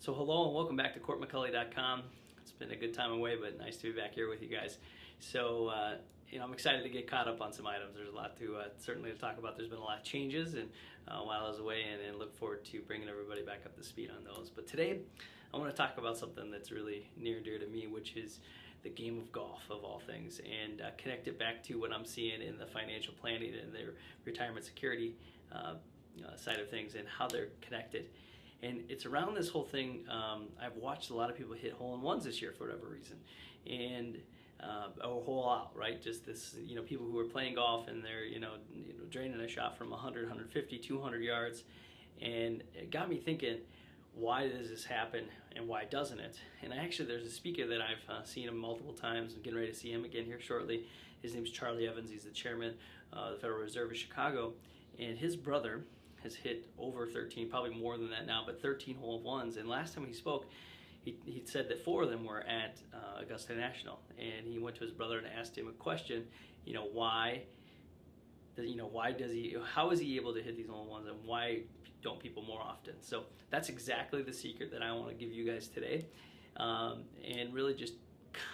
So hello and welcome back to CourtMcCulley.com. It's been a good time away, but nice to be back here with you guys. So, I'm excited to get caught up on some items. There's a lot to certainly to talk about. There's been a lot of changes and while I was away, and look forward to bringing everybody back up to speed on those. But today, I want to talk about something that's really near and dear to me, which is the game of golf, of all things, and connect it back to what I'm seeing in the financial planning and their retirement security side of things and how they're connected. And it's around this whole thing. I've watched a lot of people hit hole-in-ones this year for whatever reason, and a hole out, right? Just this, people who are playing golf and they're, draining a shot from 100, 150, 200 yards, and it got me thinking, why does this happen and why doesn't it? And actually, there's a speaker that I've seen him multiple times. I'm getting ready to see him again here shortly. His name's Charlie Evans. He's the chairman of the Federal Reserve of Chicago, and his brother has hit over 13, probably more than that now, but 13 hole-in-ones. And last time he spoke, he said that 4 of them were at Augusta National. And he went to his brother and asked him a question, how is he able to hit these hole-in-ones, and why don't people more often? So that's exactly the secret that I want to give you guys today, and really just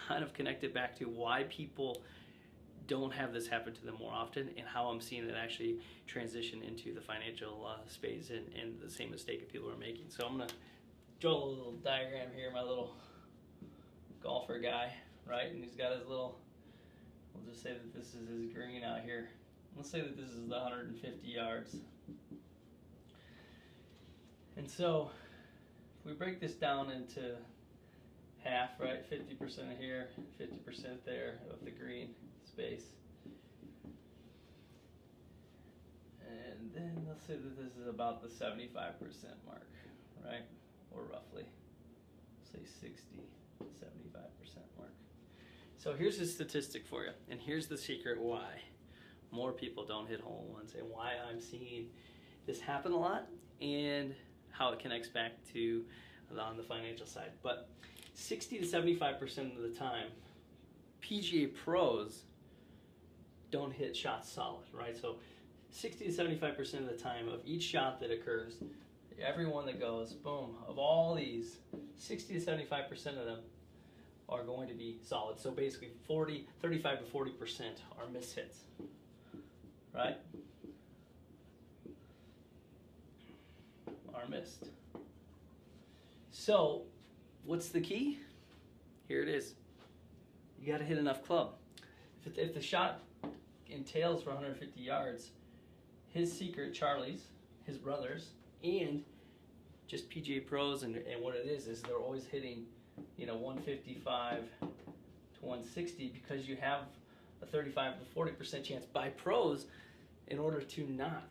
kind of connect it back to why people don't have this happen to them more often, and how I'm seeing it actually transition into the financial space and the same mistake that people are making. So I'm going to draw a little diagram here, my little golfer guy, right? And he's got his little, we'll just say that this is his green out here. Let's say that this is the 150 yards. And so if we break this down into half, right, 50% here, 50% there of the green space. And then let's say that this is about the 75% mark, right? Or roughly, say 60, 75% mark. So here's a statistic for you, and here's the secret why more people don't hit hole-in-ones, and why I'm seeing this happen a lot, and how it connects back to on the financial side. But 60 to 75% of the time, PGA pros don't hit shots solid, right? So 60 to 75% of the time of each shot that occurs, every one that goes, boom, of all these, 60 to 75% of them are going to be solid. So basically 35 to 40% are miss hits, right? Are missed. So what's the key? Here it is. You got to hit enough club. If the shot entails for 150 yards, his secret, Charlie's, his brothers, and just PGA pros, and what it is they're always hitting, 155 to 160, because you have a 35 to 40% chance by pros in order to not,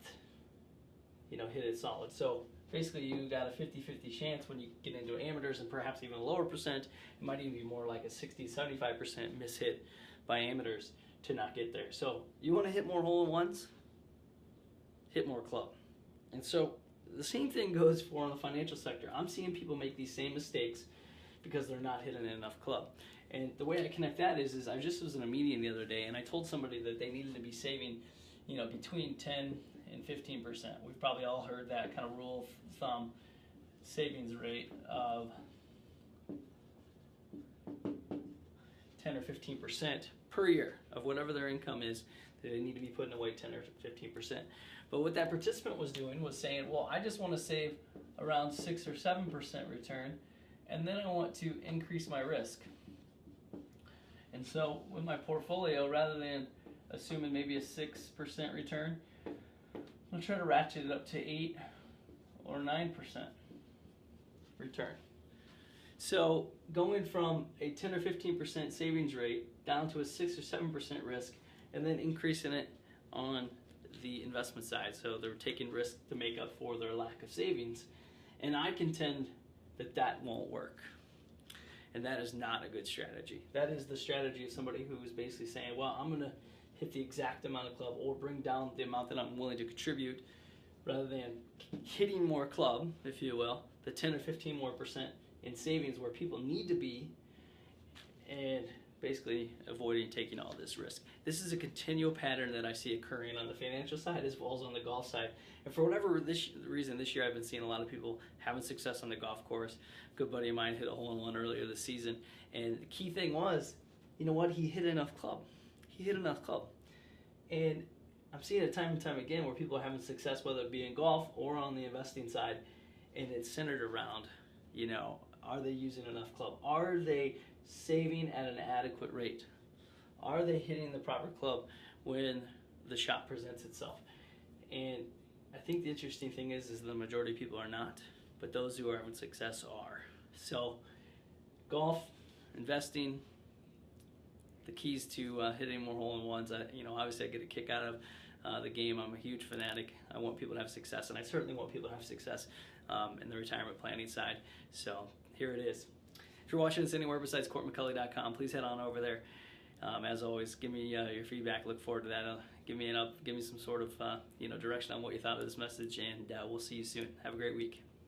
hit it solid. So basically, you got a 50-50 chance when you get into amateurs, and perhaps even a lower percent. It might even be more like a 60-75% miss hit by amateurs to not get there. So you want to hit more hole-in-ones, hit more club. And so the same thing goes for in the financial sector. I'm seeing people make these same mistakes because they're not hitting enough club. And the way I connect that is I just was in a meeting the other day, and I told somebody that they needed to be saving, between 10 and 15%. We've probably all heard that kind of rule of thumb savings rate of 10 or 15% per year of whatever their income is that they need to be putting away 10 or 15%. But what that participant was doing was saying, well, I just want to save around 6 or 7% return, and then I want to increase my risk. And so with my portfolio, rather than assuming maybe a 6% return, I'm going to try to ratchet it up to 8 or 9% return. So going from a 10 or 15% savings rate down to a 6 or 7% risk, and then increasing it on the investment side. So they're taking risk to make up for their lack of savings. And I contend that that won't work. And that is not a good strategy. That is the strategy of somebody who is basically saying, well, I'm going to hit the exact amount of club or bring down the amount that I'm willing to contribute, rather than hitting more club, if you will, the 10 or 15% more in savings where people need to be, and basically avoiding taking all this risk. This is a continual pattern that I see occurring on the financial side as well as on the golf side. And for whatever reason, this year I've been seeing a lot of people having success on the golf course. A good buddy of mine hit a hole-in-one earlier this season, and the key thing was, you know what, he hit enough club. He hit enough club. And I'm seeing it time and time again where people are having success, whether it be in golf or on the investing side, and it's centered around, you know, are they using enough club? Are they saving at an adequate rate? Are they hitting the proper club when the shot presents itself? And I think the interesting thing is the majority of people are not, but those who are having success are. So golf, investing, the keys to hitting more hole-in-ones. You know, obviously I get a kick out of the game. I'm a huge fanatic. I want people to have success, and I certainly want people to have success in the retirement planning side. So here it is. If you're watching this anywhere besides CourtMcCulley.com, please head on over there. As always, give me your feedback. Look forward to that. Give me some sort of direction on what you thought of this message, and we'll see you soon. Have a great week.